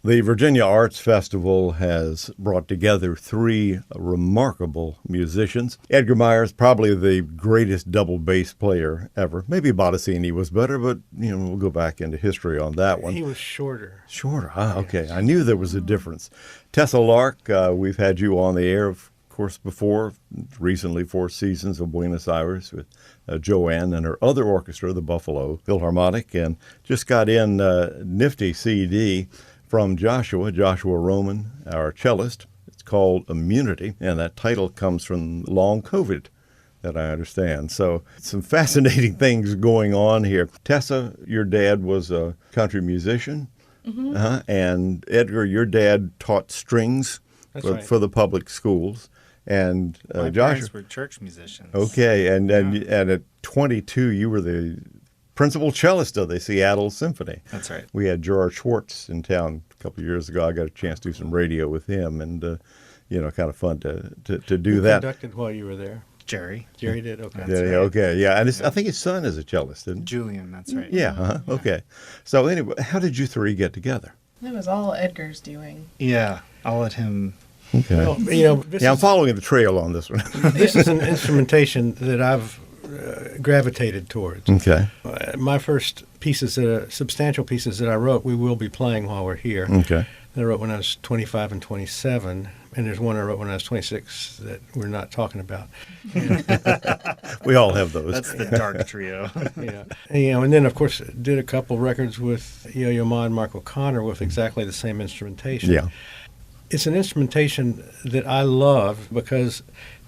The Virginia Arts Festival has brought together three remarkable musicians. Edgar Meyer is probably the greatest double bass player ever. Maybe Bottesini was better, but we'll go back into history on that one. He was shorter. Shorter, okay. I knew there was a difference. Tessa Lark, we've had you on the air, of course, before, recently 4 seasons of Buenos Aires with Joanne and her other orchestra, the Buffalo Philharmonic, and just got in a nifty CD from Joshua Roman, our cellist. It's called Immunity, and that title comes from long COVID, that I understand. So some fascinating things going on here. Tessa, your dad was a country musician, and Edgar, your dad taught strings for the public schools. And my Joshua, parents were church musicians. Okay, and at 22, you were the principal cellist of the Seattle Symphony. That's right. We had George Schwartz in town a couple of years ago. I got a chance to do some radio with him, and kind of fun to do that. Conducted while you were there. Jerry did. Okay. That's right. Okay, yeah, and I think his son is a cellist, isn't he? Julian, that's right. Yeah, okay. So anyway, how did you three get together? It was all Edgar's doing. Yeah, I'll let him. Okay. Well, I'm following the trail on this one. This is an instrumentation that I've gravitated towards. Okay. My first substantial pieces that I wrote, we will be playing while we're here. Okay. That I wrote when I was 25 and 27, and there's one I wrote when I was 26 that we're not talking about. We all have those. That's the dark trio. Yeah. And then, of course, did a couple records with Yo-Yo Ma and Mark O'Connor with exactly the same instrumentation. Yeah. It's an instrumentation that I love because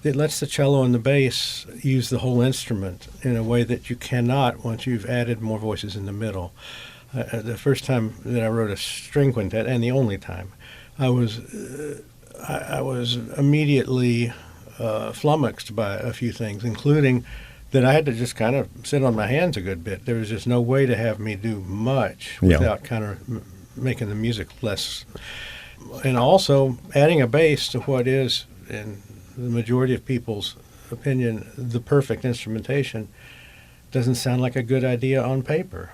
it lets the cello and the bass use the whole instrument in a way that you cannot once you've added more voices in the middle. The first time that I wrote a string quintet, and the only time, I was immediately flummoxed by a few things, including that I had to just kind of sit on my hands a good bit. There was just no way to have me do much without kind of making the music less. And also adding a bass to what is, in the majority of people's opinion, the perfect instrumentation doesn't sound like a good idea on paper.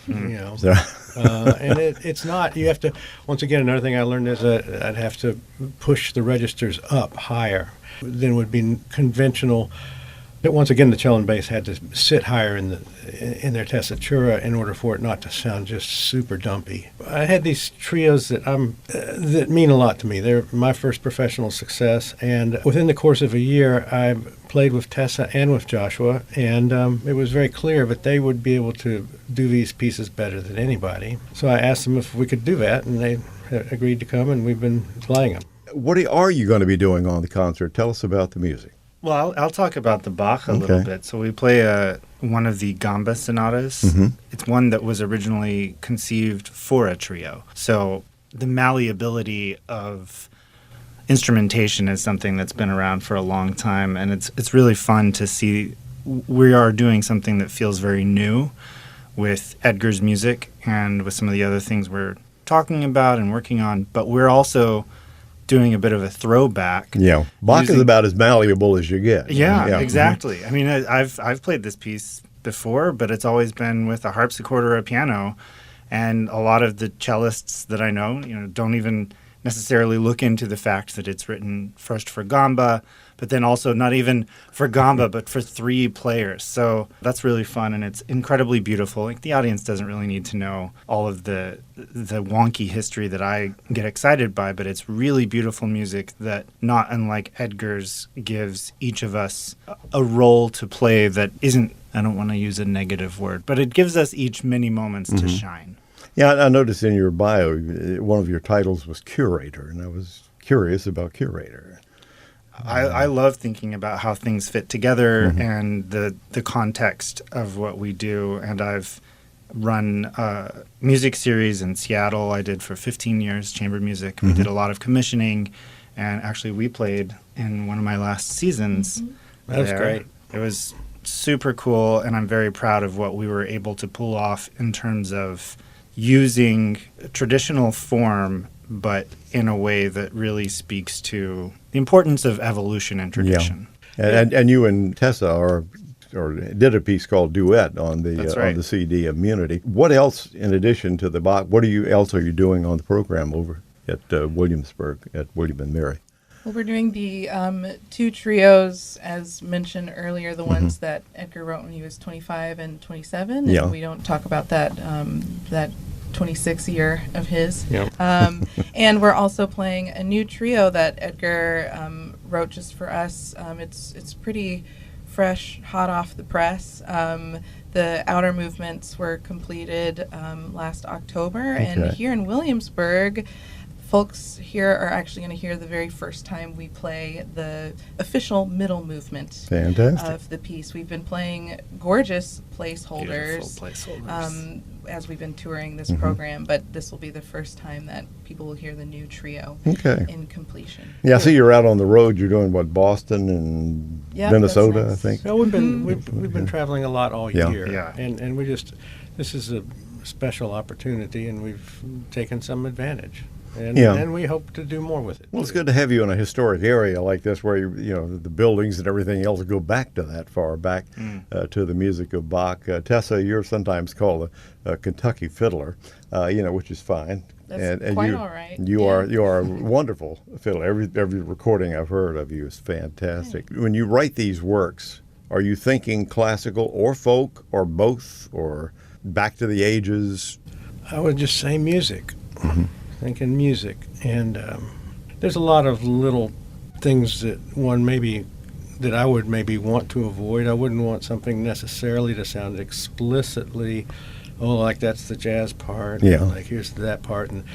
And it's not. You have to. Once again, another thing I learned is that I'd have to push the registers up higher than would be conventional. But once again, the cello and bass had to sit higher in their tessitura in order for it not to sound just super dumpy. I had these trios that mean a lot to me. They're my first professional success, and within the course of a year, I played with Tessa and with Joshua, and it was very clear that they would be able to do these pieces better than anybody. So I asked them if we could do that, and they agreed to come, and we've been playing them. What are you going to be doing on the concert? Tell us about the music. Well, I'll talk about the Bach a little bit. So we play one of the Gamba sonatas. Mm-hmm. It's one that was originally conceived for a trio. So the malleability of instrumentation is something that's been around for a long time, and it's really fun to see. We are doing something that feels very new with Edgar's music and with some of the other things we're talking about and working on, but we're also doing a bit of a throwback. Yeah, Bach is about as malleable as you get. Yeah, exactly. Mm-hmm. I mean, I've played this piece before, but it's always been with a harpsichord or a piano, and a lot of the cellists that I know, don't even necessarily look into the fact that it's written first for gamba, but then also not even for gamba, but for 3 players. So that's really fun, and it's incredibly beautiful. Like, the audience doesn't really need to know all of the wonky history that I get excited by, but it's really beautiful music that, not unlike Edgar's, gives each of us a role to play that isn't, I don't want to use a negative word, but it gives us each many moments to shine. Yeah, I noticed in your bio, one of your titles was curator, and I was curious about curator. I love thinking about how things fit together and the context of what we do. And I've run a music series in Seattle I did for 15 years, chamber music. We did a lot of commissioning, and actually we played in one of my last seasons. That was great. It was super cool, and I'm very proud of what we were able to pull off in terms of using traditional form, but in a way that really speaks to the importance of evolution and tradition. Yeah. And you and Tessa are or did a piece called Duet on the That's right. on the CD Immunity. What else, in addition to the Bach, else are you doing on the program over at Williamsburg at William and Mary? Well, we're doing the two trios, as mentioned earlier, the ones that Edgar wrote when he was 25 and 27. Yeah. And we don't talk about that, that 26 year of his. Yeah. And we're also playing a new trio that Edgar wrote just for us. It's pretty fresh, hot off the press. The outer movements were completed last October. And Okay. here in Williamsburg, folks here are actually going to hear the very first time we play the official middle movement Fantastic. of the piece. We've been playing gorgeous placeholders Beautiful placeholders. as we've been touring this program, but this will be the first time that people will hear the new trio Okay. in completion. Yeah, I see you're out on the road. You're doing what, Boston and Yep, Minnesota, that's I nice. think. No, we've been traveling a lot all Yeah. year. Yeah. And this is a special opportunity, and we've taken some advantage. And we hope to do more with it. Well, it's good to have you in a historic area like this, where the buildings and everything else go back to that far back to the music of Bach. Tessa, you're sometimes called a Kentucky fiddler, which is fine. That's quite all right. You Yeah. are a wonderful fiddler. Every recording I've heard of you is fantastic. When you write these works, are you thinking classical or folk or both or back to the ages? I would just say music. Thinking music. And there's a lot of little things that I would maybe want to avoid. I wouldn't want something necessarily to sound explicitly, like that's the jazz part. Yeah. Like here's that part. And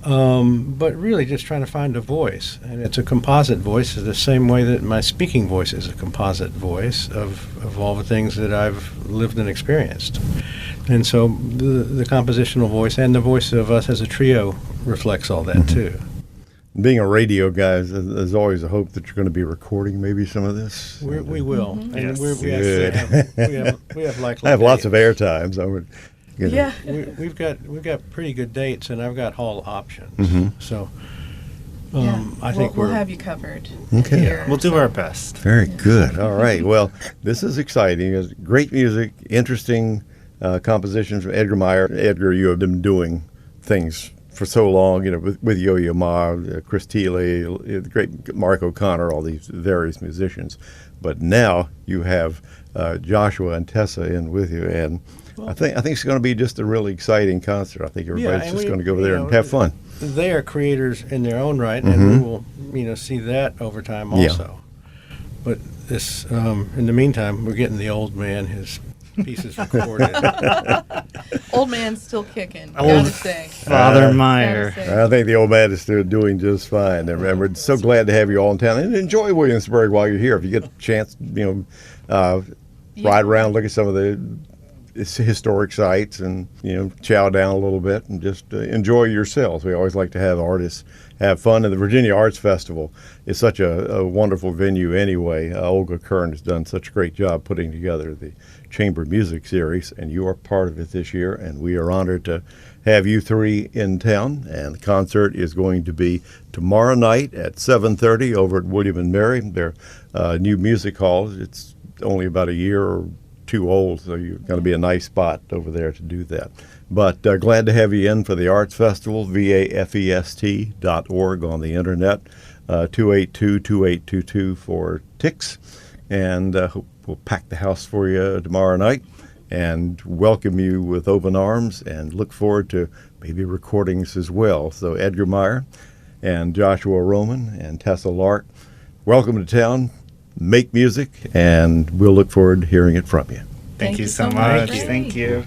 but really just trying to find a voice. And it's a composite voice, the same way that my speaking voice is a composite voice of all the things that I've lived and experienced. And so the compositional voice and the voice of us as a trio reflects all that too. Being a radio guy, there's always a hope that you're going to be recording maybe some of this. We will. And Yes. we actually we have likely I have lots of dates. airtime, so I would. Yeah. We've got pretty good dates, and I've got hall options. So I think we'll have you covered. Okay. here. We'll do our best. Very good. All right. Well, this is exciting. It's great music, interesting compositions from Edgar Meyer. Edgar, you have been doing things for so long, with Yo-Yo Ma, Chris Thiele, the great Mark O'Connor, all these various musicians. But now you have Joshua and Tessa in with you, and I think it's going to be just a really exciting concert. I think everybody's and just we- going to go over there you and know, have fun. They are creators in their own right, and we will see that over time also. But this, in the meantime, we're getting the old man his pieces recorded. Old man's still kicking, Old gotta say. Father Meyer. Gotta say. I think the old man is still doing just fine. And we're so glad to have you all in town. And enjoy Williamsburg while you're here. If you get a chance, ride around, look at some of the historic sites and, chow down a little bit and just enjoy yourselves. We always like to have artists have fun. And the Virginia Arts Festival is such a wonderful venue anyway. Olga Kern has done such a great job putting together the Chamber Music Series, and you are part of it this year, and we are honored to have you three in town. And the concert is going to be tomorrow night at 7:30 over at William and Mary, their new music hall. It's only about a year or two old, so you're going to be a nice spot over there to do that. But glad to have you in for the Arts Festival, vafest.org on the internet, 282-2822 for ticks, and we'll pack the house for you tomorrow night and welcome you with open arms and look forward to maybe recordings as well. So Edgar Meyer and Joshua Roman and Tessa Lark, welcome to town. Make music, and we'll look forward to hearing it from you. Thank you so much. much. Thank you. Thank you.